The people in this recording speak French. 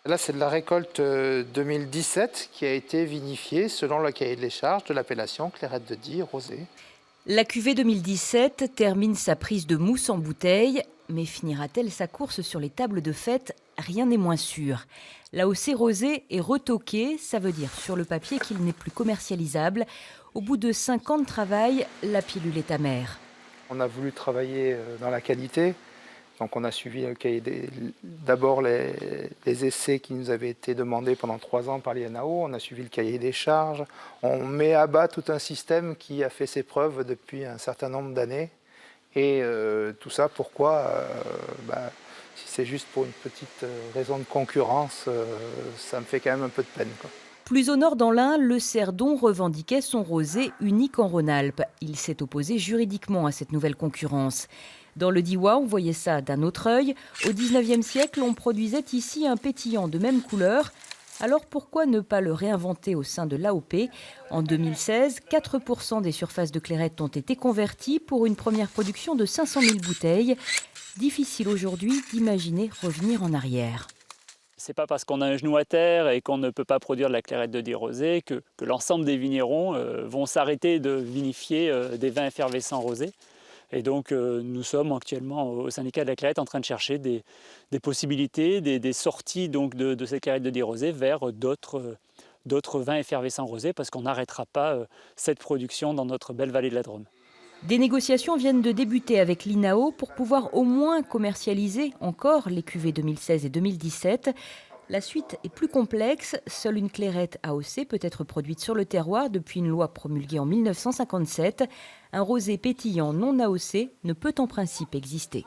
Là, c'est de la récolte 2017 qui a été vinifiée selon le cahier des charges de l'appellation Clairette de Die rosée. La cuvée 2017 termine sa prise de mousse en bouteille, mais finira-t-elle sa course sur les tables de fête? Rien n'est moins sûr. L'AOC rosé est retoqué, ça veut dire sur le papier qu'il n'est plus commercialisable. Au bout de 5 ans de travail, la pilule est amère. On a voulu travailler dans la qualité, donc on a suivi d'abord les essais qui nous avaient été demandés pendant 3 ans par l'INAO, on a suivi le cahier des charges, on met à bas tout un système qui a fait ses preuves depuis un certain nombre d'années. Et tout ça, pourquoi si c'est juste pour une petite raison de concurrence, ça me fait quand même un peu de peine, quoi. Plus au nord dans l'Ain, le Cerdon revendiquait son rosé unique en Rhône-Alpes. Il s'est opposé juridiquement à cette nouvelle concurrence. Dans le Diois, on voyait ça d'un autre œil. Au XIXe siècle, on produisait ici un pétillant de même couleur. Alors pourquoi ne pas le réinventer au sein de l'AOP? En 2016, 4% des surfaces de Clairette ont été converties pour une première production de 500 000 bouteilles. Difficile aujourd'hui d'imaginer revenir en arrière. C'est pas parce qu'on a un genou à terre et qu'on ne peut pas produire de la Clairette de Die rosée que l'ensemble des vignerons vont s'arrêter de vinifier des vins effervescents rosés. Et donc nous sommes actuellement au syndicat de la Clairette en train de chercher des possibilités, des sorties donc, de cette Clairette de Die rosée vers d'autres vins effervescents rosés parce qu'on n'arrêtera pas cette production dans notre belle vallée de la Drôme. Des négociations viennent de débuter avec l'INAO pour pouvoir au moins commercialiser encore les cuvées 2016 et 2017. La suite est plus complexe. Seule une Clairette AOC peut être produite sur le terroir depuis une loi promulguée en 1957. Un rosé pétillant non AOC ne peut en principe exister.